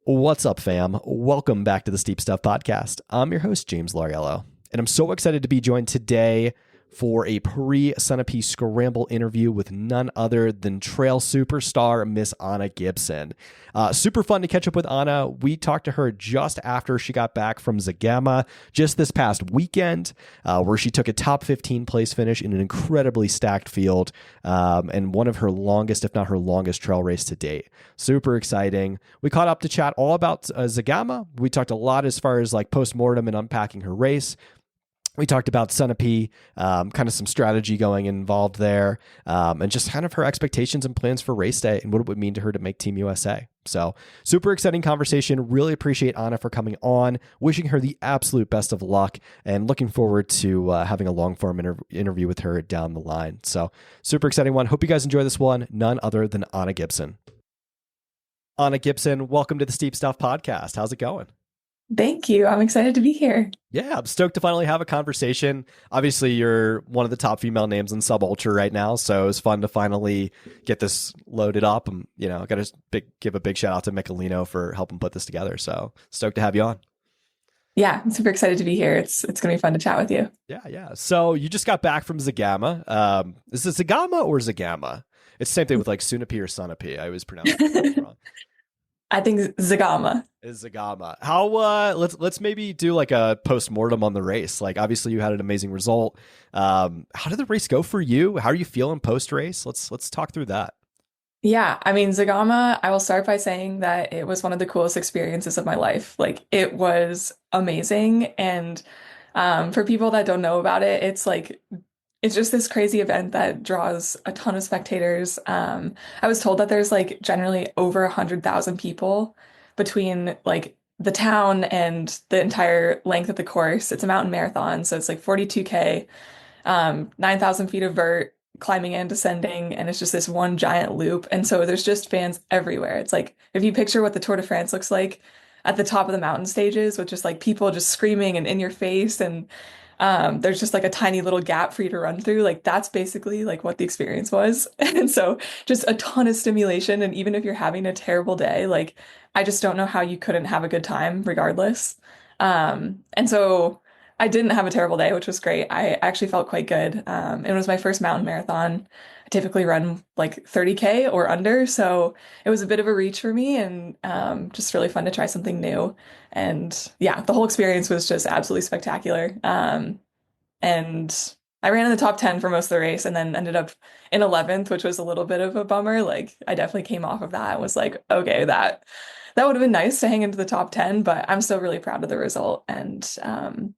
What's up, fam? Welcome back to the Steep Stuff Podcast. I'm your host, James Lariello, and I'm so excited to be joined today for a pre-Sunapee Scramble interview with none other than trail superstar Miss Anna Gibson. Super fun to catch up with Anna. We talked to her just after she got back from Zagama just this past weekend, where she took a top 15 place finish in an incredibly stacked field, and one of her longest, if not her longest, trail race to date. Super exciting. We caught up to chat all about Zagama. We talked a lot as far as like post-mortem and unpacking her race. We talked about Sunapee, kind of some strategy going involved there, and just kind of her expectations and plans for race day and what it would mean to her to make Team USA. So super exciting conversation. Really appreciate Anna for coming on, wishing her the absolute best of luck, and looking forward to having a long form interview with her down the line. So super exciting one. Hope you guys enjoy this one. None other than Anna Gibson. Anna Gibson, welcome to the Steep Stuff Podcast. How's it going? Thank you. I'm excited to be here. Yeah, I'm stoked to finally have a conversation. Obviously, you're one of the top female names in sub ultra right now, so it's fun to finally get this loaded up. And I got to give a big shout out to Michelino for helping put this together. So stoked to have you on. Yeah, I'm super excited to be here. It's going to be fun to chat with you. Yeah. So you just got back from Zagama. Is it Zagama or Zagama? It's the same thing with like Sunapee or Sunapee. I always pronounce it wrong. I think Zagama. Is Zagama. How let's maybe do like a post-mortem on the race. Like obviously you had an amazing result. How did the race go for you? How are you feeling post-race? Let's talk through that. Yeah, I mean, Zagama, I will start by saying that it was one of the coolest experiences of my life. Like it was amazing. And for people that don't know about it, it's just this crazy event that draws a ton of spectators. I was told that there's like generally over 100,000 people between like the town and the entire length of the course. It's a mountain marathon, so it's like 42K, 9,000 feet of vert, climbing and descending, and it's just this one giant loop. And so there's just fans everywhere. It's like if you picture what the Tour de France looks like at the top of the mountain stages, with just like people just screaming and in your face, and there's just like a tiny little gap for you to run through. Like that's basically like what the experience was. And so just a ton of stimulation. And even if you're having a terrible day, like I just don't know how you couldn't have a good time regardless. And so I didn't have a terrible day, which was great. I actually felt quite good. It was my first mountain marathon. I typically run like 30K or under. So it was a bit of a reach for me, and just really fun to try something new. And yeah, the whole experience was just absolutely spectacular. And I ran in the top 10 for most of the race and then ended up in 11th, which was a little bit of a bummer. Like I definitely came off of that and was like, okay, that would have been nice to hang into the top 10, but I'm still really proud of the result. And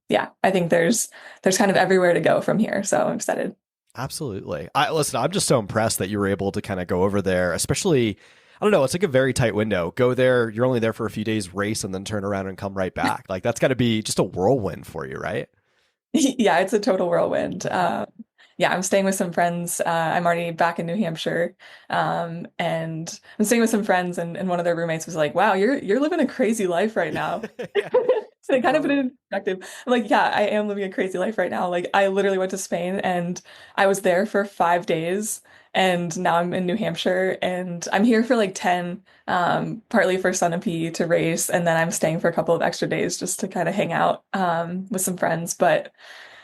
yeah, I think there's kind of everywhere to go from here. So I'm excited. Absolutely. Listen, I'm just so impressed that you were able to kind of go over there, especially, I don't know, it's like a very tight window. Go there, you're only there for a few days, race, and then turn around and come right back. Like that's got to be just a whirlwind for you, right? Yeah, it's a total whirlwind. Yeah, I'm staying with some friends. I'm already back in New Hampshire, and I'm staying with some friends, and one of their roommates was like, "Wow, you're living a crazy life right now." Yeah. So they kind of put it in perspective. I'm like, "Yeah, I am living a crazy life right now." Like, I literally went to Spain, and I was there for 5 days, and now I'm in New Hampshire, and I'm here for like 10, partly for Sunapee to race, and then I'm staying for a couple of extra days just to kind of hang out, with some friends. But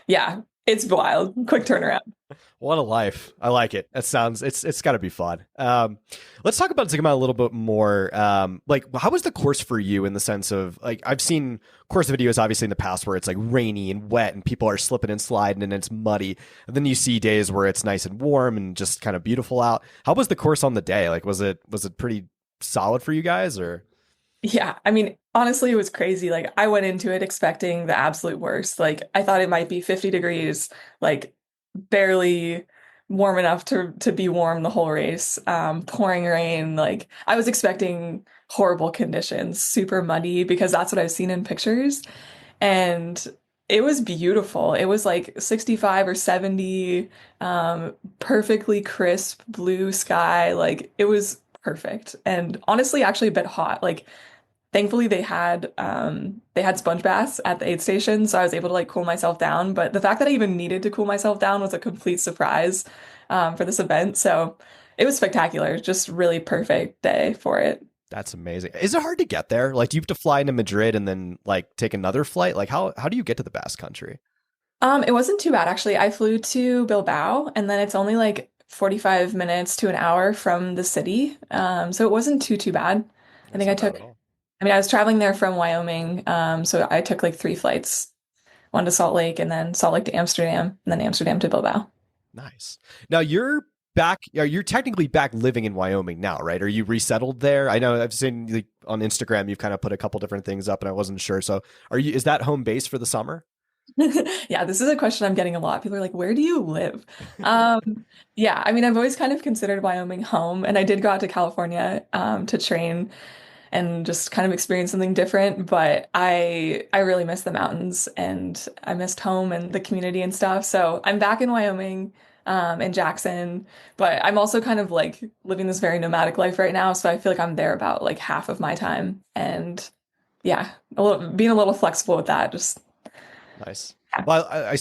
yeah, it's wild. Quick turnaround. What a life. I like it. It's got to be fun. Let's talk about Zagama a little bit more. Like, how was the course for you in the sense of, like, I've seen course videos, obviously, in the past where it's like rainy and wet and people are slipping and sliding and it's muddy. And then you see days where it's nice and warm and just kind of beautiful out. How was the course on the day? Like, was it pretty solid for you guys, or? Yeah, I mean, honestly, it was crazy. Like, I went into it expecting the absolute worst. Like, I thought it might be 50 degrees, like barely warm enough to be warm the whole race. Pouring rain. Like, I was expecting horrible conditions, super muddy, because that's what I've seen in pictures. And it was beautiful. It was like 65 or 70, perfectly crisp blue sky. Like, it was perfect. And honestly, actually a bit hot. Like, thankfully they had sponge baths at the aid station, so I was able to like cool myself down. But the fact that I even needed to cool myself down was a complete surprise, for this event. So it was spectacular. Just really perfect day for it. That's amazing. Is it hard to get there? Like, do you have to fly into Madrid and then like take another flight? Like, how do you get to the Basque Country? It wasn't too bad actually. I flew to Bilbao and then it's only like 45 minutes to an hour from the city. So it wasn't too bad. I That's think I not bad at took, all. I mean, I was traveling there from Wyoming. So I took like three flights, one to Salt Lake and then Salt Lake to Amsterdam and then Amsterdam to Bilbao. Nice. Now you're back. You're technically back living in Wyoming now, right? Are you resettled there? I know I've seen like, on Instagram you've kind of put a couple different things up, and I wasn't sure. So, are you? Is that home base for the summer? Yeah, this is a question I'm getting a lot. People are like, where do you live? Yeah, I mean, I've always kind of considered Wyoming home, and I did go out to California to train and just kind of experience something different. But I really miss the mountains and I missed home and the community and stuff. So I'm back in Wyoming, in Jackson, but I'm also kind of like living this very nomadic life right now. So I feel like I'm there about like half of my time. And yeah, being a little flexible with that. Just Nice. Well,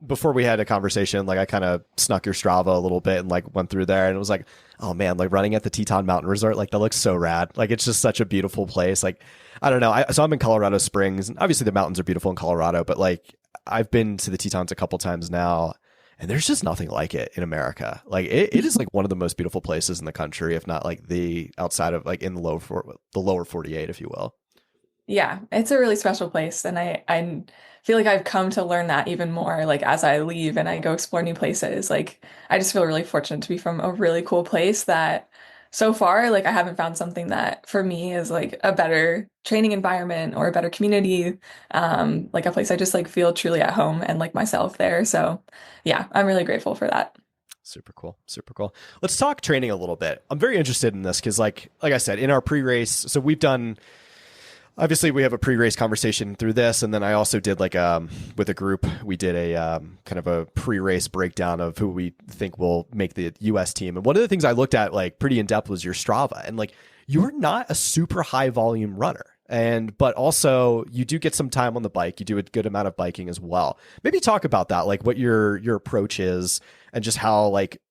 before we had a conversation, like I kind of snuck your Strava a little bit and like went through there, and it was like, oh man, like running at the Teton Mountain Resort, like that looks so rad. Like it's just such a beautiful place. Like I don't know. So I'm in Colorado Springs, and obviously the mountains are beautiful in Colorado, but like I've been to the Tetons a couple times now, and there's just nothing like it in America. Like it is like one of the most beautiful places in the country, if not like the outside of like in the lower 48, if you will. yeah, it's a really special place, and I feel like I've come to learn that even more. Like as I leave and I go explore new places, like I just feel really fortunate to be from a really cool place that so far, like I haven't found something that for me is like a better training environment or a better community, like a place I just like feel truly at home and like myself there. So yeah, I'm really grateful for that. Super cool. Super cool. Let's talk training a little bit. I'm very interested in this because like I said, in our pre-race, so we've done obviously we have a pre-race conversation through this, and then I also did like with a group we did a kind of a pre-race breakdown of who we think will make the US team. And one of the things I looked at like pretty in depth was your Strava, and like you're not a super high volume runner. And but also you do get some time on the bike. You do a good amount of biking as well. Maybe talk about that, like what your approach is, and just how like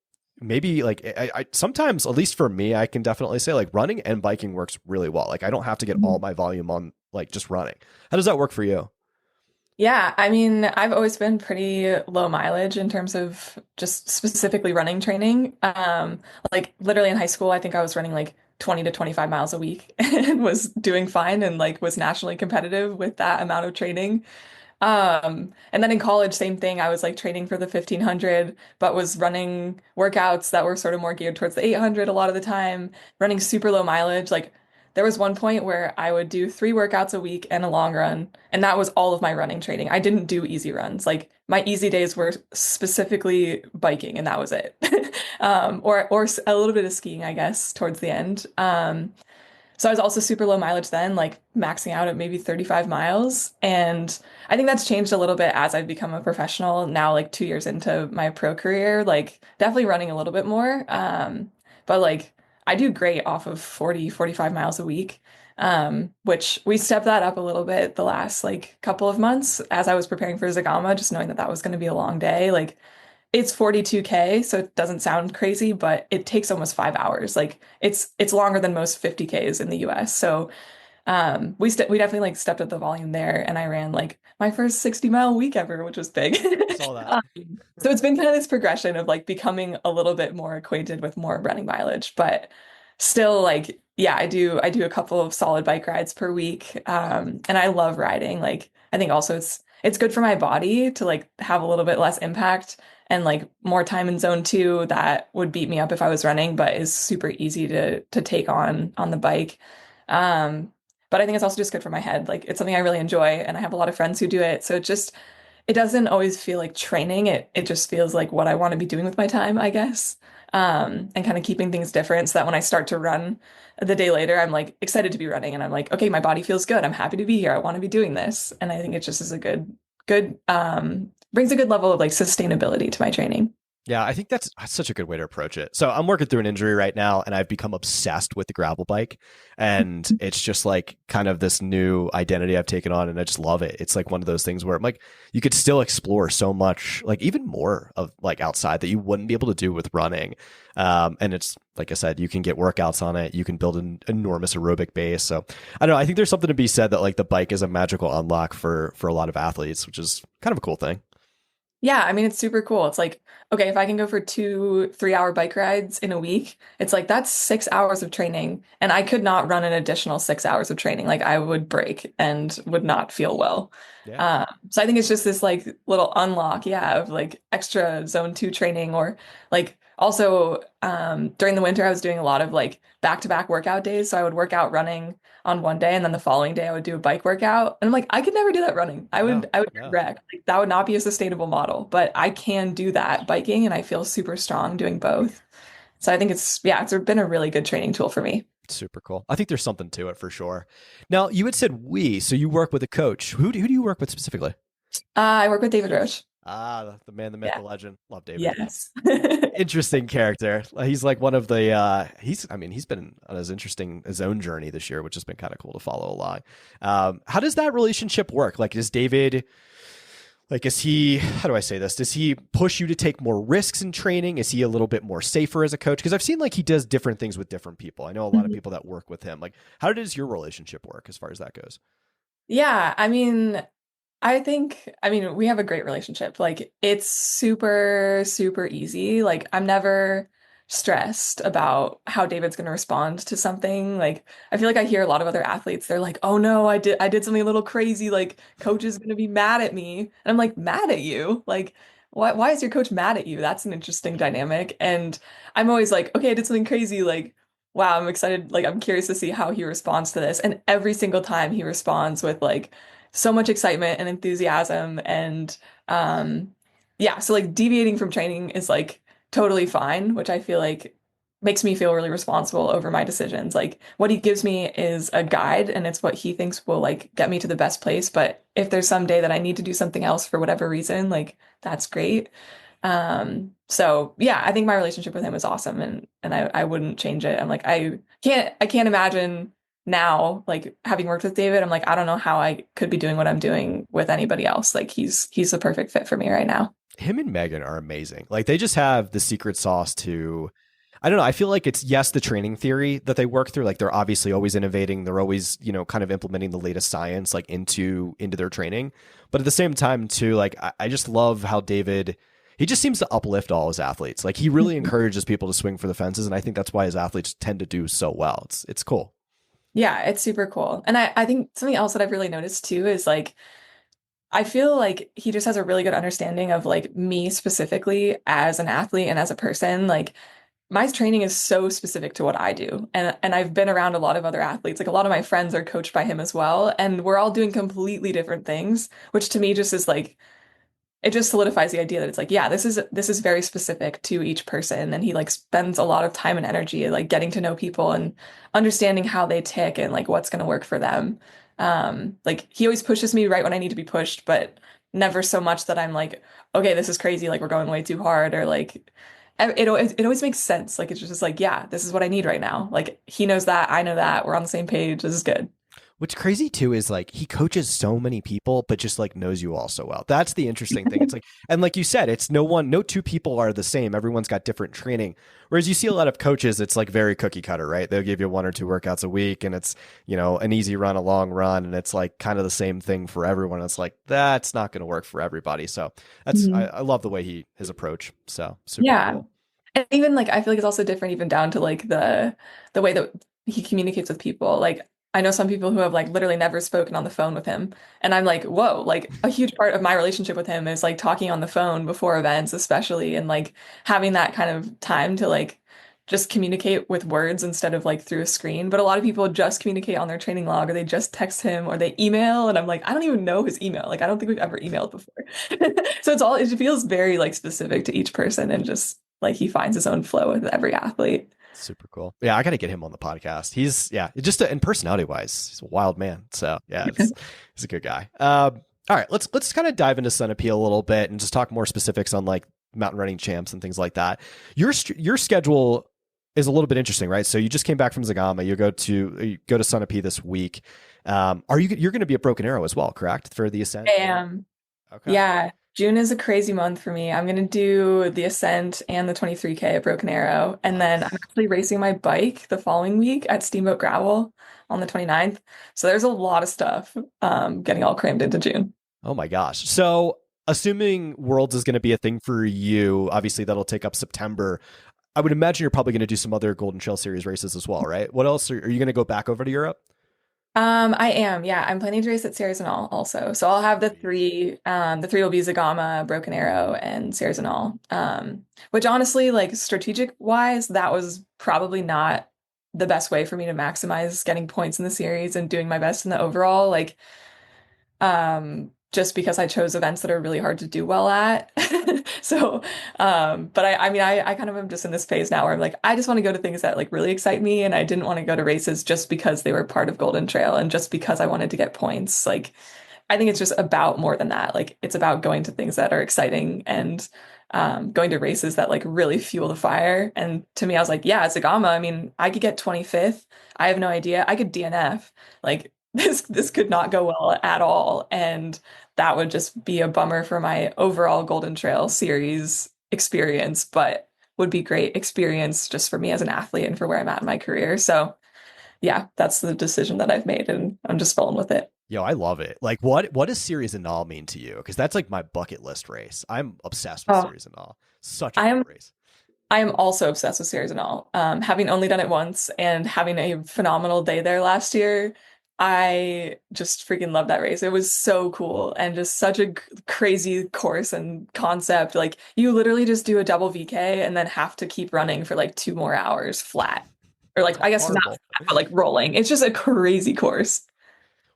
maybe like I sometimes, at least for me, I can definitely say like running and biking works really well. Like I don't have to get all my volume on like just running. How does that work for you? Yeah, I mean, I've always been pretty low mileage in terms of just specifically running training. Like literally in high school, I think I was running like 20 to 25 miles a week and was doing fine and like was nationally competitive with that amount of training. And then in college, same thing. I was like training for the 1500, but was running workouts that were sort of more geared towards the 800 a lot of the time, running super low mileage. Like there was one point where I would do three workouts a week and a long run, and that was all of my running training. I didn't do easy runs. Like my easy days were specifically biking, and that was it. Or a little bit of skiing, I guess, towards the end. So I was also super low mileage then, like maxing out at maybe 35 miles. And I think that's changed a little bit as I've become a professional now, like 2 years into my pro career, like definitely running a little bit more. But like I do great off of 40, 45 miles a week. Which we stepped that up a little bit the last like couple of months as I was preparing for Zagama, just knowing that that was going to be a long day. Like it's 42K, so it doesn't sound crazy, but it takes almost 5 hours. Like it's longer than most 50Ks in the US. So we definitely like stepped up the volume there, and I ran like my first 60-mile week ever, which was big. Saw that. Um, so it's been kind of this progression of like becoming a little bit more acquainted with more running mileage, but still like yeah, I do a couple of solid bike rides per week. And I love riding. Like I think also it's good for my body to like have a little bit less impact and like more time in zone two that would beat me up if I was running, but is super easy to take on the bike. Um, but I think it's also just good for my head. Like it's something I really enjoy, and I have a lot of friends who do it. So it doesn't always feel like training. It just feels like what I want to be doing with my time, I guess. And kind of keeping things different so that when I start to run the day later, I'm like excited to be running, and I'm like, okay, my body feels good. I'm happy to be here. I want to be doing this. And I think it just is a good brings a good level of like sustainability to my training. Yeah, I think that's such a good way to approach it. So I'm working through an injury right now, and I've become obsessed with the gravel bike. And it's just like kind of this new identity I've taken on, and I just love it. It's like one of those things where I'm like, you could still explore so much, like even more of like outside that you wouldn't be able to do with running. And it's like I said, you can get workouts on it. You can build an enormous aerobic base. So I don't know. I think there's something to be said that like the bike is a magical unlock for a lot of athletes, which is kind of a cool thing. Yeah, I mean, it's super cool. It's like, okay, if I can go for 2 3 hour bike rides in a week, it's like that's 6 hours of training. And I could not run an additional 6 hours of training. Like I would break and would not feel well. Yeah. So I think it's just this like little unlock, yeah, of like extra zone two training or like also during the winter I was doing a lot of like back-to-back workout days. So I would work out running on one day and then the following day I would do a bike workout. And I'm like, I could never do that running. No, I would get no. wrecked. Like, that would not be a sustainable model, but I can do that biking and I feel super strong doing both. So I think it's been a really good training tool for me. Super cool. I think there's something to it for sure. Now, you had said so you work with a coach. Who do you work with specifically? I work with David Roche. Ah, the man, the myth, Yeah. the legend. Love David. Yes. Interesting character. He's like one of the he's been on his own journey this year, which has been kind of cool to follow along. How does that relationship work? Like, is David like, is he, how do I say this? Does he push you to take more risks in training? Is he a little bit more safer as a coach? Because I've seen like he does different things with different people. I know a lot of people that work with him. Like, how does your relationship work as far as that goes? Yeah, I mean, we have a great relationship. Like, it's super, super easy. Like, I'm never stressed about how David's going to respond to something. Like, I feel like I hear a lot of other athletes, they're like, "Oh no, I did something a little crazy. Like, coach is going to be mad at me." And I'm like, "Mad at you? Like, why is your coach mad at you?" That's an interesting dynamic. And I'm always like, "Okay, I did something crazy. Like, wow, I'm excited. Like, I'm curious to see how he responds to this." And every single time he responds with like so much excitement and enthusiasm and yeah, so like deviating from training is like totally fine, which I feel like makes me feel really responsible over my decisions. Like what he gives me is a guide and it's what he thinks will like get me to the best place, but if there's some day that I need to do something else for whatever reason, like that's great. So yeah, I think my relationship with him is awesome and I wouldn't change it. I'm like I can't imagine now, like having worked with David, I'm like, I don't know how I could be doing what I'm doing with anybody else. Like he's the perfect fit for me right now. Him and Megan are amazing. Like, they just have the secret sauce to, I don't know. I feel like it's, yes, the training theory that they work through. Like, they're obviously always innovating. They're always, kind of implementing the latest science like into their training. But at the same time, too, like I just love how David, he just seems to uplift all his athletes. Like, he really encourages people to swing for the fences, and I think that's why his athletes tend to do so well. It's cool. Yeah, it's super cool. And I think something else that I've really noticed too is like I feel like he just has a really good understanding of like me specifically as an athlete and as a person. Like my training is so specific to what I do. And I've been around a lot of other athletes. Like a lot of my friends are coached by him as well. And we're all doing completely different things, which to me just is like it just solidifies the idea that it's like, yeah, this is very specific to each person. And he like spends a lot of time and energy like getting to know people and understanding how they tick and like what's going to work for them. Like he always pushes me right when I need to be pushed, but never so much that I'm like, okay, this is crazy, like we're going way too hard, or like it always makes sense. Like it's just like, yeah, this is what I need right now. Like he knows that, I know that, we're on the same page. This is good. What's crazy too is like he coaches so many people, but just like knows you all so well. That's the interesting thing. It's like, and like you said, it's no two people are the same. Everyone's got different training. Whereas you see a lot of coaches, it's like very cookie cutter, right? They'll give you 1 or 2 workouts a week and it's, an easy run, a long run. And it's like kind of the same thing for everyone. It's like, that's not going to work for everybody. So that's, Mhm. I love the way his approach. So super Yeah. cool. And even like I feel like it's also different even down to like the way that he communicates with people. Like I know some people who have like literally never spoken on the phone with him. And I'm like, whoa, like a huge part of my relationship with him is like talking on the phone before events, especially, and like having that kind of time to like just communicate with words instead of like through a screen. But a lot of people just communicate on their training log or they just text him or they email. And I'm like, I don't even know his email. Like I don't think we've ever emailed before. So it feels very like specific to each person and just like he finds his own flow with every athlete. Super cool. Yeah, I got to get him on the podcast. He's just and personality wise, he's a wild man. So yeah, he's a good guy. All right, let's kind of dive into Sunapee a little bit and just talk more specifics on like mountain running champs and things like that. Your schedule is a little bit interesting, right? So you just came back from Zagama. You go to Sunapee this week. You're going to be at Broken Arrow as well, correct? For the ascent? I am. Okay. Yeah, June is a crazy month for me. I'm gonna do the Ascent and the 23K at Broken Arrow, and then I'm actually racing my bike the following week at Steamboat Gravel on the 29th. So there's a lot of stuff getting all crammed into June. Oh my gosh. So assuming Worlds is going to be a thing for you, obviously that'll take up September. I would imagine you're probably going to do some other Golden Trail Series races as well, right? What else are you going to go back over to Europe? I am, yeah. I'm planning to race at All also. So I'll have the Sweet. three. The three will be Zagama, Broken Arrow, and All. Which honestly, like strategic wise, that was probably not the best way for me to maximize getting points in the series and doing my best in the overall. Like, just because I chose events that are really hard to do well at. So, but I mean, I kind of am just in this phase now where I'm like, I just want to go to things that like really excite me, and I didn't want to go to races just because they were part of Golden Trail and just because I wanted to get points. Like, I think it's just about more than that. Like, it's about going to things that are exciting and going to races that like really fuel the fire. And to me, I was like, yeah, it's Zagama. I mean, I could get 25th. I have no idea. I could DNF. Like, this could not go well at all, and that would just be a bummer for my overall Golden Trail series experience, but would be great experience just for me as an athlete and for where I'm at in my career. So yeah, that's the decision that I've made, and I'm just rolling with it. Yo, I love it. Like, what does Series and All mean to you? Because that's like my bucket list race. I'm obsessed with Oh, Series and All. Such a I cool am race. I am also obsessed with Series and All. Having only done it once and having a phenomenal day there last year, I just freaking love that race. It was so cool and just such a crazy course and concept. Like you literally just do a double VK and then have to keep running for like 2 more hours flat. Or like I guess not Horrible. flat, but like rolling. It's just a crazy course.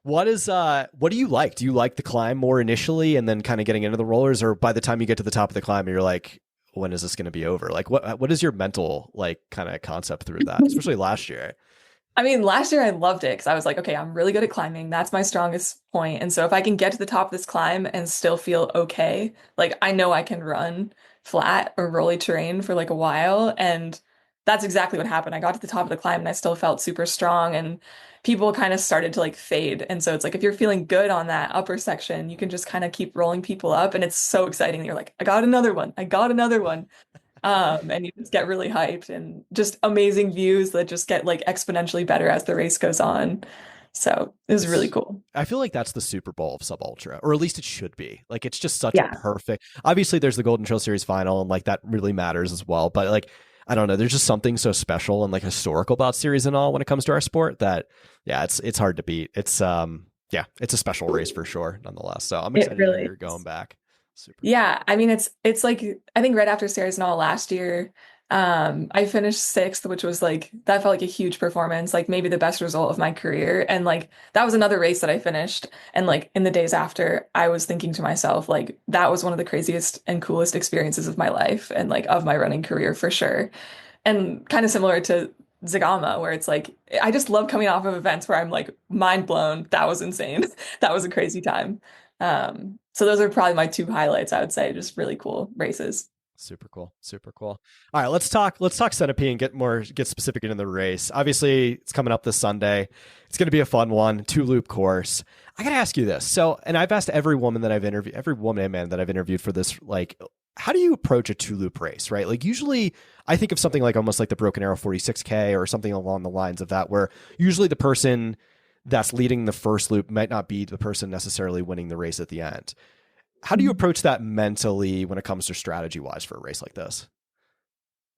What do you like? Do you like the climb more initially and then kind of getting into the rollers, or by the time you get to the top of the climb, you're like, when is this going to be over? Like, what is your mental like kind of concept through that, especially last year? I mean, last year I loved it because I was like, okay, I'm really good at climbing. That's my strongest point. And so if I can get to the top of this climb and still feel okay, like I know I can run flat or rolly terrain for like a while. And that's exactly what happened. I got to the top of the climb and I still felt super strong, and people kind of started to like fade. And so it's like if you're feeling good on that upper section, you can just kind of keep rolling people up. And it's so exciting. You're like, I got another one. I got another one. And you just get really hyped and just amazing views that just get like exponentially better as the race goes on. So it was really cool. I feel like that's the Super Bowl of sub ultra, or at least it should be. Like, it's just such a Yeah. perfect. Obviously, there's the Golden Trail Series final, and like that really matters as well. But like, I don't know, there's just something so special and like historical about Series and All when it comes to our sport that, yeah, it's hard to beat. Yeah, it's a special race for sure, nonetheless. So I'm It excited to hear really you're is. going back. Super cool. Yeah, I mean it's like I think right after Sarah's and all last year, I finished sixth, which was like that felt like a huge performance, like maybe the best result of my career. And like that was another race that I finished. And like in the days after, I was thinking to myself, like that was one of the craziest and coolest experiences of my life and like of my running career for sure. And kind of similar to Zagama, where it's like I just love coming off of events where I'm like mind blown. That was insane. That was a crazy time. So those are probably my two highlights, I would say, just really cool races. Super cool. Super cool. All right, let's talk Sunapee and get specific into the race. Obviously, it's coming up this Sunday. It's going to be a fun one, 2-loop course. I got to ask you this. So, and I've asked every woman and man that I've interviewed for this, like, how do you approach a 2-loop race, right? Like usually I think of something like almost like the Broken Arrow 46K or something along the lines of that, where usually the person that's leading the first loop might not be the person necessarily winning the race at the end. How do you approach that mentally when it comes to strategy wise for a race like this?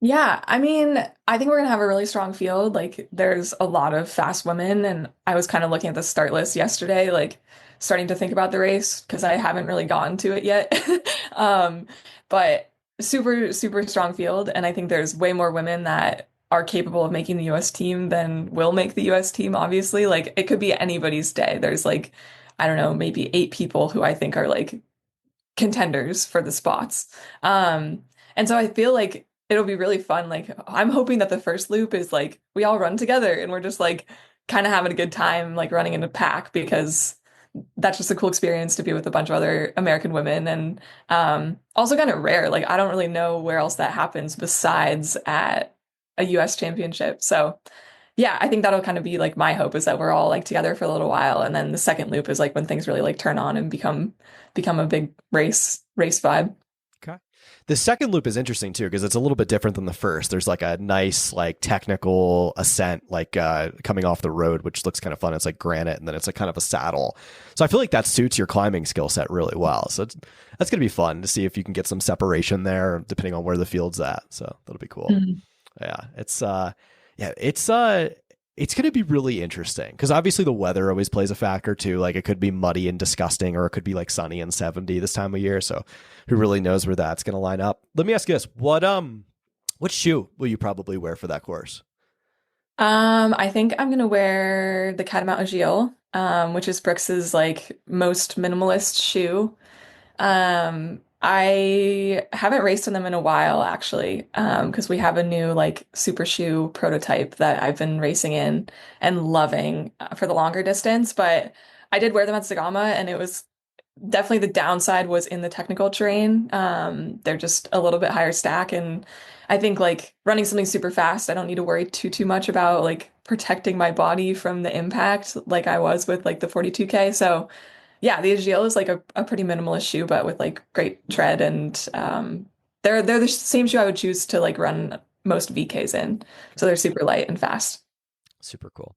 Yeah, I mean, I think we're gonna have a really strong field. Like, there's a lot of fast women, and I was kind of looking at the start list yesterday, like starting to think about the race because I haven't really gotten to it yet. Um, but super, super strong field, and I think there's way more women that are capable of making the US team than will make the US team, obviously. Like, it could be anybody's day. There's like, I don't know, maybe 8 people who I think are like contenders for the spots. And so I feel like it'll be really fun. Like I'm hoping that the first loop is like we all run together and we're just like kind of having a good time, like running in a pack because that's just a cool experience to be with a bunch of other American women and also kind of rare. Like I don't really know where else that happens besides at a US championship. So yeah, I think that'll kind of be like my hope is that we're all like together for a little while, and then the second loop is like when things really like turn on and become a big race vibe. Okay. The second loop is interesting too because it's a little bit different than the first. There's like a nice like technical ascent like coming off the road, which looks kind of fun. It's like granite, and then it's like kind of a saddle. So I feel like that suits your climbing skill set really well. So that's gonna be fun to see if you can get some separation there, depending on where the field's at. So that'll be cool. Mhm. Yeah, it's going to be really interesting because obviously the weather always plays a factor too. Like it could be muddy and disgusting, or it could be like sunny and 70 this time of year. So who really knows where that's going to line up? Let me ask you this: what shoe will you probably wear for that course? I think I'm gonna wear the Catamount Agile, which is Brooks's like most minimalist shoe. I haven't raced in them in a while actually, because we have a new like super shoe prototype that I've been racing in and loving for the longer distance. But I did wear them at Zagama, and it was definitely the downside was in the technical terrain. They're just a little bit higher stack, and I think like running something super fast, I don't need to worry too much about like protecting my body from the impact like I was with like the 42K. So yeah, the Agile is like a pretty minimalist shoe, but with like great tread, and they're the same shoe I would choose to like run most VKs in. So they're super light and fast. Super cool.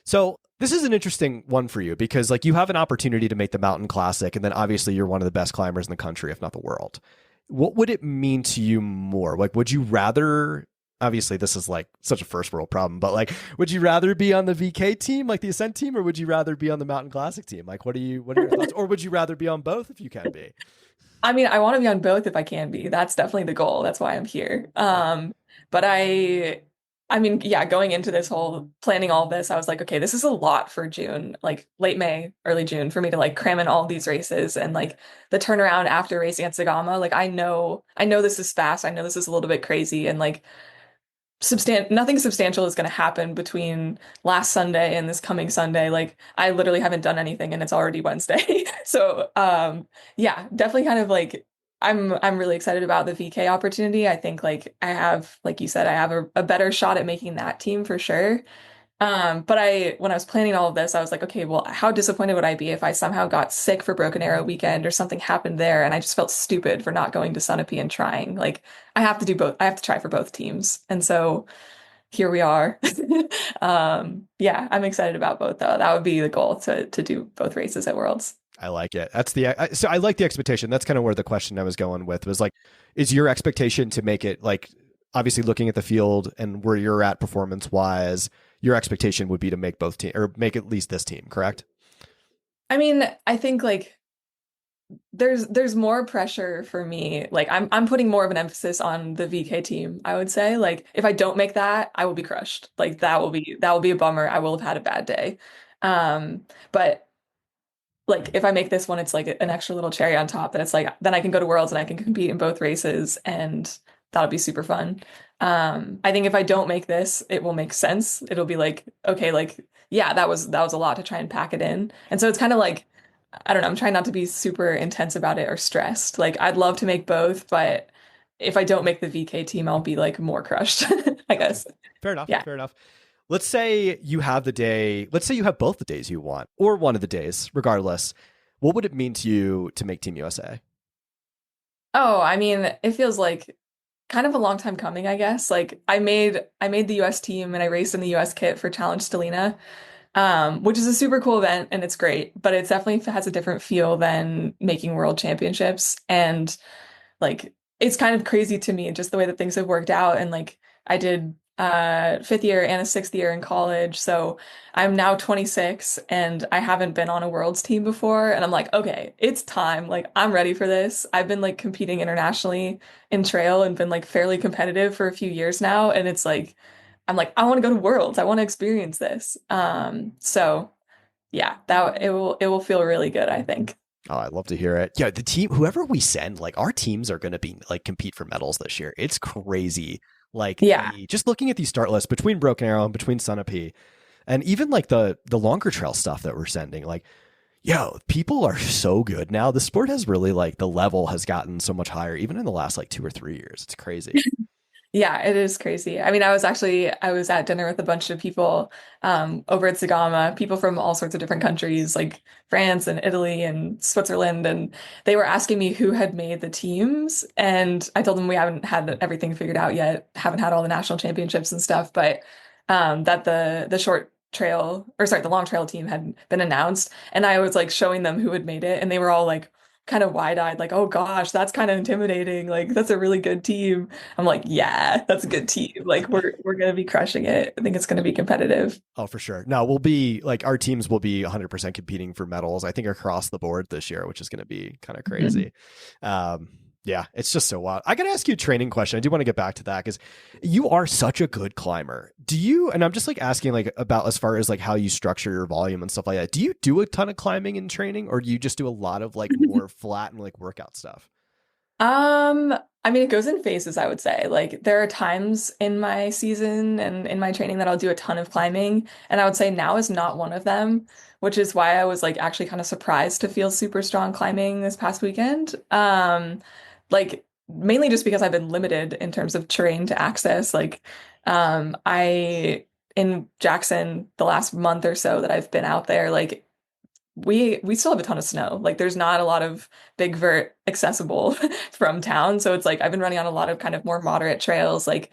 So this is an interesting one for you because like you have an opportunity to make the mountain classic, and then obviously you're one of the best climbers in the country, if not the world. What would it mean to you more? Like, would you rather, obviously this is like such a first world problem, but like, would you rather be on the VK team, like the ascent team, or would you rather be on the mountain classic team? Like, what are your thoughts? Or would you rather be on both if you can be? I mean, I want to be on both if I can be. That's definitely the goal. That's why I'm here. But I mean, yeah, going into this whole planning all of this, I was like, okay, this is a lot for June, like late May, early June, for me to like cram in all these races and like the turnaround after racing at Zagama. Like I know this is fast. I know this is a little bit crazy, and like nothing substantial is going to happen between last Sunday and this coming Sunday. Like I literally haven't done anything and it's already Wednesday. So yeah, definitely kind of like I'm really excited about the VK opportunity. I think like I have, like you said, I have a better shot at making that team for sure. But when I was planning all of this, I was like, okay, well, how disappointed would I be if I somehow got sick for Broken Arrow weekend or something happened there and I just felt stupid for not going to Sunapee and trying. Like, I have to do both. I have to try for both teams. And so here we are. Yeah, I'm excited about both though. That would be the goal to do both races at Worlds. I like it. So I like the expectation. That's kind of where the question I was going with was like, is your expectation to make it like, obviously looking at the field and where you're at performance wise, your expectation would be to make both team or make at least this team, correct? I mean, I think like there's more pressure for me. Like I'm putting more of an emphasis on the VK team, I would say. Like if I don't make that, I will be crushed. Like that will be a bummer. I will have had a bad day. But like if I make this one, it's like an extra little cherry on top that it's like then I can go to Worlds and I can compete in both races, and that'll be super fun. I think if I don't make this, it will make sense. It'll be like, okay, like yeah, that was a lot to try and pack it in. And so it's kind of like I don't know, I'm trying not to be super intense about it or stressed. Like I'd love to make both, but if I don't make the VK team, I'll be like more crushed, I Okay. guess. Fair enough. Yeah. Fair enough. Let's say you have the day, let's say you have both the days you want, or one of the days, regardless. What would it mean to you to make Team USA? Oh, I mean, it feels like kind of a long time coming, I guess. Like I made the US team and I raced in the US kit for Challenge Stellina, which is a super cool event and it's great, but it definitely has a different feel than making world championships. And like it's kind of crazy to me just the way that things have worked out. And like I did fifth year and a sixth year in college. So I'm now 26 and I haven't been on a world's team before. And I'm like, okay, it's time. Like I'm ready for this. I've been like competing internationally in trail and been like fairly competitive for a few years now. And it's like, I'm like, I want to go to worlds. I want to experience this. So yeah, that it will feel really good, I think. Oh, I'd love to hear it. Yeah, the team, whoever we send, like our teams are going to be like compete for medals this year. It's crazy. Like Yeah. just looking at these start lists between Broken Arrow and between Sunapee, and even like the longer trail stuff that we're sending, like Yo, people are so good now. The sport has really like the level has gotten so much higher, even in the last like 2 or 3 years. It's crazy. Yeah, it is crazy. I mean, I was at dinner with a bunch of people over at Zagama, people from all sorts of different countries, like France and Italy and Switzerland, and they were asking me who had made the teams, and I told them we haven't had everything figured out yet, haven't had all the national championships and stuff, but that the short trail, or sorry, the long trail team had been announced, and I was like showing them who had made it, and they were all like kind of wide-eyed, like, oh gosh, that's kind of intimidating. Like, that's a really good team. I'm like, yeah, that's a good team. Like we're gonna be crushing it. I think it's gonna be competitive. Oh, for sure. No, we'll be like our teams will be 100% competing for medals, I think, across the board this year, which is going to be kind of Mhm. crazy. Yeah, it's just so wild. I got to ask you a training question. I do want to get back to that because you are such a good climber. Do you, and I'm just like asking like about as far as like how you structure your volume and stuff like that. Do you do a ton of climbing in training or do you just do a lot of like more flat and like workout stuff? Um, I mean, it goes in phases, I would say. Like, there are times in my season and in my training that I'll do a ton of climbing, and I would say now is not one of them, which is why I was like actually kind of surprised to feel super strong climbing this past weekend. Like mainly just because I've been limited in terms of terrain to access. Like, I in Jackson the last month or so that I've been out there, like we still have a ton of snow. Like there's not a lot of big vert accessible from town. So it's like I've been running on a lot of kind of more moderate trails. Like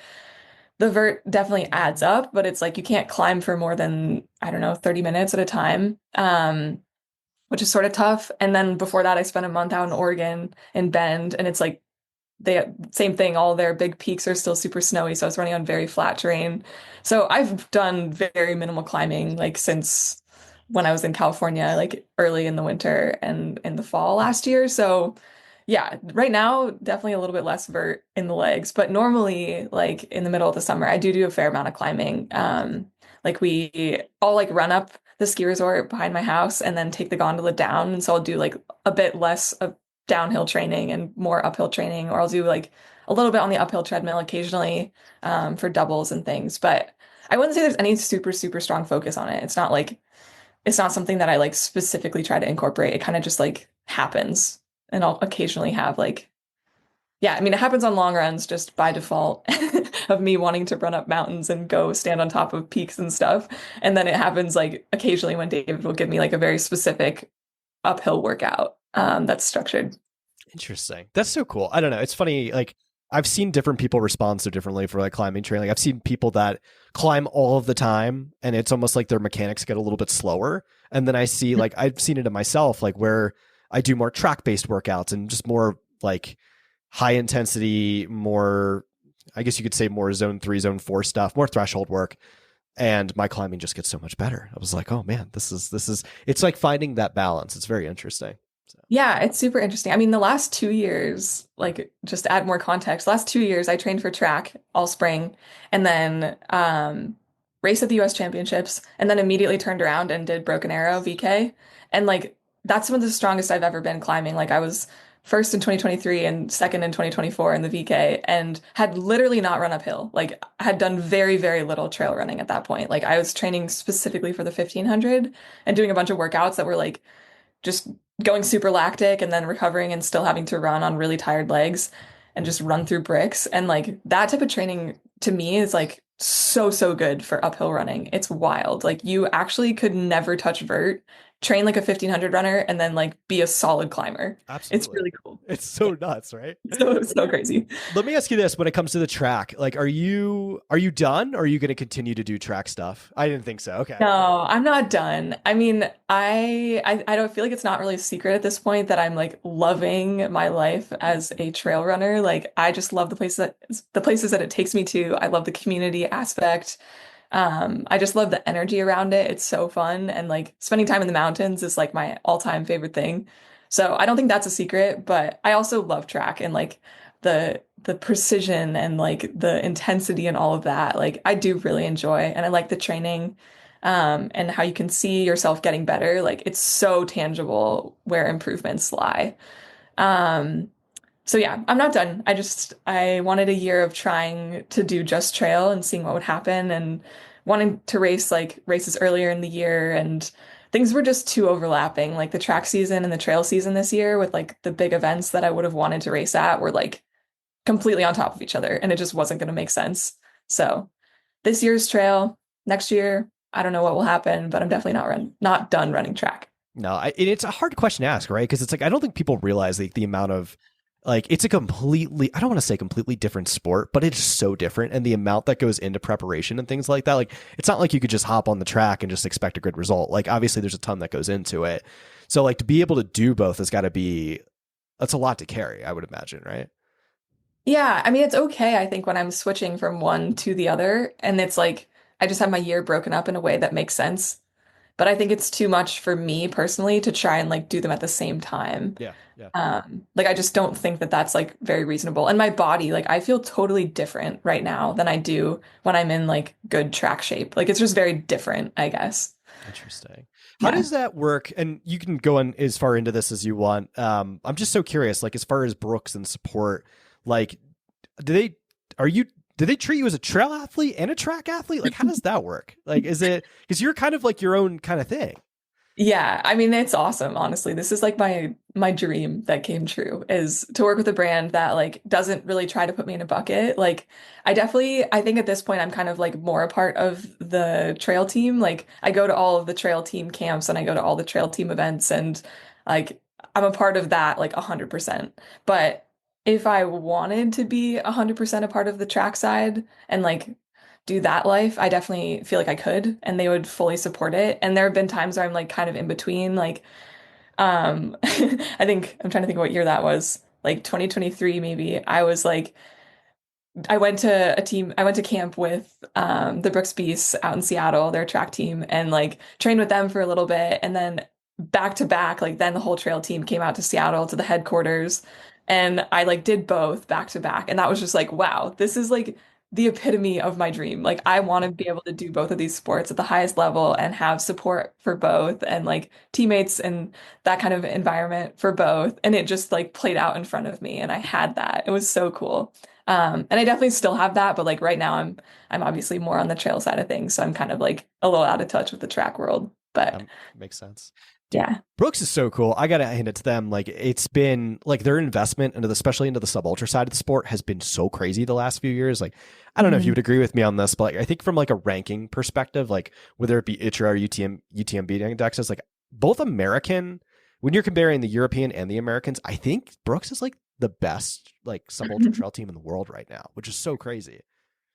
the vert definitely adds up, but it's like you can't climb for more than, I don't know, 30 minutes at a time. Which is sort of tough. And then before that, I spent a month out in Oregon in Bend, and it's like they same thing, all their big peaks are still super snowy, so I was running on very flat terrain. So I've done very minimal climbing like since when I was in California, like early in the winter and in the fall last year. So yeah, right now definitely a little bit less vert in the legs, but normally like in the middle of the summer I do a fair amount of climbing. Like I'll like run up the ski resort behind my house and then take the gondola down, and so I'll do like a bit less of downhill training and more uphill training, or I'll do like a little bit on the uphill treadmill occasionally for doubles and things. But I wouldn't say there's any super, super strong focus on it. It's not like it's not something that I like specifically try to incorporate. It kind of just like happens. And I'll occasionally have like, yeah, I mean, it happens on long runs just by default of me wanting to run up mountains and go stand on top of peaks and stuff. And then it happens like occasionally when David will give me like a very specific uphill workout that's structured. Interesting. That's so cool. I don't know. It's funny. Like I've seen different people respond so differently for like climbing training. Like I've seen people that climb all of the time and it's almost like their mechanics get a little bit slower. And then I see like I've seen it in myself, like where I do more track based workouts and just more like high intensity, more I guess you could say more zone 3, zone 4 stuff, more threshold work. And my climbing just gets so much better. I was like, oh man, this is it's like finding that balance. It's very interesting. So Yeah, it's super interesting. I mean, the last 2 years, like just to add more context, last 2 years I trained for track all spring and then raced at the US Championships and then immediately turned around and did Broken Arrow VK. And like that's some of the strongest I've ever been climbing. Like I was first in 2023 and second in 2024 in the VK and had literally not run uphill. Like I had done very, very little trail running at that point. Like I was training specifically for the 1500 and doing a bunch of workouts that were like just going super lactic and then recovering and still having to run on really tired legs and just run through bricks. And like that type of training to me is like so, so good for uphill running. It's wild. Like you actually could never touch vert, train like a 1500 runner, and then like be a solid climber. It's absolutely. really cool. It's so nuts, right? So crazy. Let me ask you this: when it comes to the track, like, are you done, or are you going to continue to do track stuff? I didn't think so. Okay, No, I'm not done. I mean, I don't feel like it's not really a secret at this point that I'm like loving my life as a trail runner. Like I just love the places that it takes me to. I love the community aspect. I just love the energy around it. It's so fun, and like spending time in the mountains is like my all-time favorite thing. So I don't think that's a secret, but I also love track and like the precision and like the intensity and all of that. Like I do really enjoy, and I like the training, and how you can see yourself getting better. Like it's so tangible where improvements lie. Um, so yeah, I'm not done. I wanted a year of trying to do just trail and seeing what would happen and wanting to race like races earlier in the year and things were just too overlapping. Like the track season and the trail season this year with like the big events that I would have wanted to race at were like completely on top of each other and it just wasn't going to make sense. So this year's trail, next year, I don't know what will happen, but I'm definitely not done running track. No, it's a hard question to ask, right? Because it's like I don't think people realize the amount of like it's a completely I don't want to say completely different sport, but it's so different, and the amount that goes into preparation and things like that. Like it's not like you could just hop on the track and just expect a good result. Like obviously there's a ton that goes into it. So like to be able to do both has got to be that's a lot to carry, I would imagine, right? Yeah, I mean, it's okay, I think, when I'm switching from one to the other, and it's like I just have my year broken up in a way that makes sense. But I think it's too much for me personally to try and like do them at the same time. Yeah, yeah. Like I just don't think that that's like very reasonable. And my body, like I feel totally different right now than I do when I'm in like good track shape. Like it's just very different, I guess. Interesting. How Yeah. does that work? And you can go in as far into this as you want. I'm just so curious, like as far as Brooks and support, like do they are you do they treat you as a trail athlete and a track athlete? Like how does that work? Like is it because you're kind of like your own kind of thing? Yeah, I mean it's awesome, honestly. This is like my dream that came true is to work with a brand that like doesn't really try to put me in a bucket. Like I think at this point I'm kind of like more a part of the trail team. Like I go to all of the trail team camps and I go to all the trail team events and like I'm a part of that like 100%. But if I wanted to be 100% a part of the track side and like do that life, I definitely feel like I could, and they would fully support it. And there have been times where I'm like kind of in between, like I think I'm trying to think what year that was, like 2023 maybe. I went to camp with the Brooks Beasts out in Seattle, their track team, and like trained with them for a little bit. And then back to back, like then the whole trail team came out to Seattle to the headquarters. And I like did both back to back. And that was just like, wow, this is like the epitome of my dream. Like I want to be able to do both of these sports at the highest level and have support for both and like teammates and that kind of environment for both. And it just like played out in front of me. And I had that. It was so cool. And I definitely still have that, but like right now I'm obviously more on the trail side of things, so I'm kind of like a little out of touch with the track world. But Makes sense. Dude, yeah. Brooks is so cool. I gotta hand it to them. Like it's been like their investment into the, especially into the sub ultra side of the sport has been so crazy the last few years. Like I don't know if you Mhm. would agree with me on this, but like, I think from like a ranking perspective, like whether it be ITRA or UTMB indexes, like both American, when you're comparing the European and the Americans, I think Brooks is like the best like sub ultra trail team in the world right now, which is so crazy.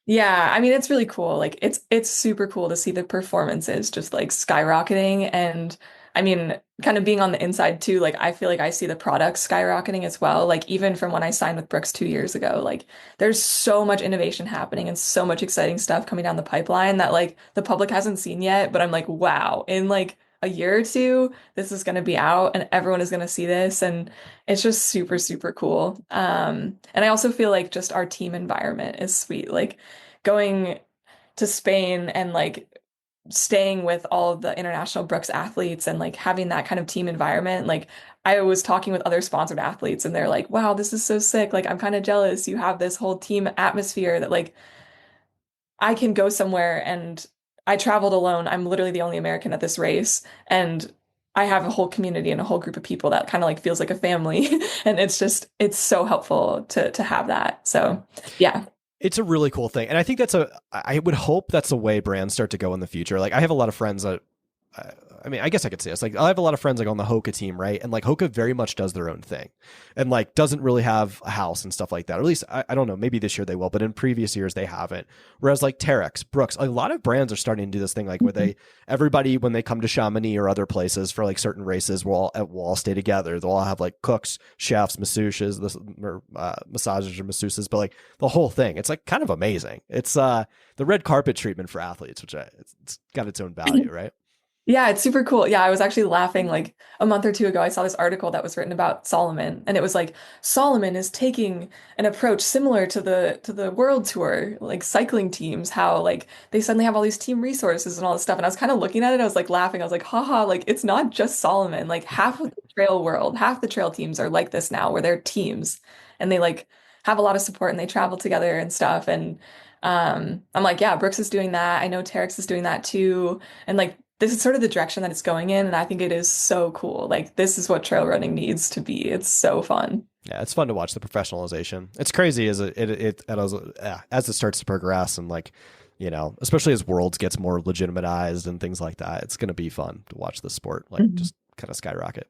Yeah, I mean it's really cool. Like it's super cool to see the performances just like skyrocketing and I mean kind of being on the inside too, like I feel like I see the products skyrocketing as well. Like even from when I signed with Brooks 2 years ago, like there's so much innovation happening and so much exciting stuff coming down the pipeline that like the public hasn't seen yet, but I'm like, wow, in like a year or two, this is going to be out and everyone is going to see this and it's just super, super cool. And I also feel like just our team environment is sweet. Like going to Spain and like staying with all of the international Brooks athletes and like having that kind of team environment. Like I was talking with other sponsored athletes and they're like, wow, this is so sick. Like I'm kind of jealous. You have this whole team atmosphere that like I can go somewhere and I traveled alone. I'm literally the only American at this race and I have a whole community and a whole group of people that kind of like feels like a family. And it's so helpful to have that. Yeah. So yeah. It's a really cool thing. And I think I would hope that's the way brands start to go in the future. Like I have a lot of friends that, I mean, I guess I could say this. Like I have a lot of friends like on the Hoka team, right? And like Hoka very much does their own thing and like doesn't really have a house and stuff like that. Or at least I don't know, maybe this year they will, but in previous years they haven't. Whereas like Terex, Brooks, a lot of brands are starting to do this thing like where everybody, when they come to Chamonix or other places for like certain races, we'll all stay together. They'll all have like cooks, chefs, masseuses, massagers or masseuses, but like the whole thing, it's like kind of amazing. It's the red carpet treatment for athletes, which it's got its own value, right? Yeah, it's super cool. Yeah, I was actually laughing like a month or two ago. I saw this article that was written about Solomon, and it was like Solomon is taking an approach similar to the World Tour, like cycling teams, how like they suddenly have all these team resources and all this stuff. And I was kind of looking at it, I was like laughing. I was like, haha, like it's not just Solomon. Like half of the trail world, half the trail teams are like this now, where they're teams and they like have a lot of support and they travel together and stuff. And I'm like, yeah, Brooks is doing that. I know Terex is doing that too. And like this is sort of the direction that it's going in, and I think it is so cool. Like this is what trail running needs to be. It's so fun. Yeah, it's fun to watch the professionalization. It's crazy as it starts to progress and like, you know, especially as Worlds gets more legitimatized and things like that. It's going to be fun to watch the sport like just kind of skyrocket.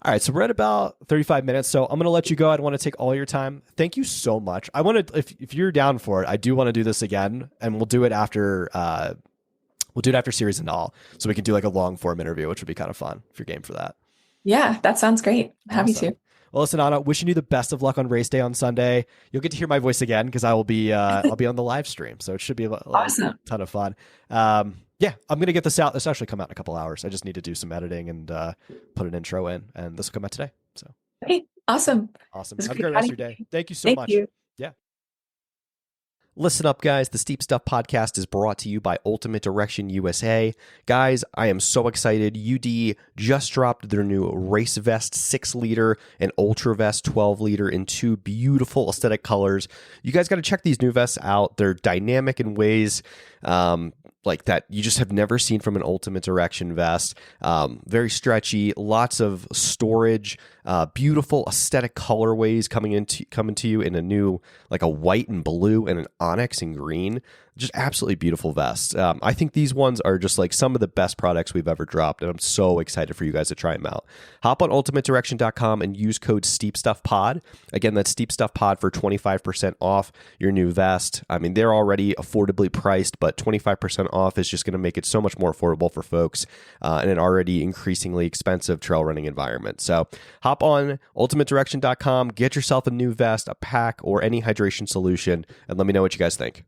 All right, so we're at about 35 minutes, so I'm going to let you go. I don't want to take all your time. Thank you so much. I want to, if you're down for it, I do want to do this again, and we'll do it after Series and all, so we can do like a long form interview, which would be kind of fun if you're game for that. Yeah, that sounds great. Happy Awesome. to. Well, listen, Anna, wishing you the best of luck on race day on Sunday. You'll get to hear my voice again because I will be I'll be on the live stream, so it should be Awesome. a ton of fun. Yeah, I'm gonna get this out. This will actually come out in a couple hours. I just need to do some editing and put an intro in, and this will come out today. So, Okay, awesome. Awesome. It was Have a great great rest of chatting your with day. you. Thank you so Thank much. you. Yeah. Listen up, guys. The Steep Stuff podcast is brought to you by Ultimate Direction USA. Guys, I am so excited. UD just dropped their new Race Vest 6-liter and Ultra Vest 12-liter in 2 beautiful aesthetic colors. You guys got to check these new vests out. They're dynamic in ways like that you just have never seen from an Ultimate Direction vest. Very stretchy, lots of storage, beautiful aesthetic colorways coming to you in a new, like a white and blue and an onyx and green. Just absolutely beautiful vests. I think these ones are just like some of the best products we've ever dropped, and I'm so excited for you guys to try them out. Hop on ultimatedirection.com and use code SteepStuffPod. Again, that's SteepStuffPod for 25% off your new vest. I mean, they're already affordably priced, but 25% off is just going to make it so much more affordable for folks in an already increasingly expensive trail running environment. So hop on ultimatedirection.com, get yourself a new vest, a pack, or any hydration solution, and let me know what you guys think.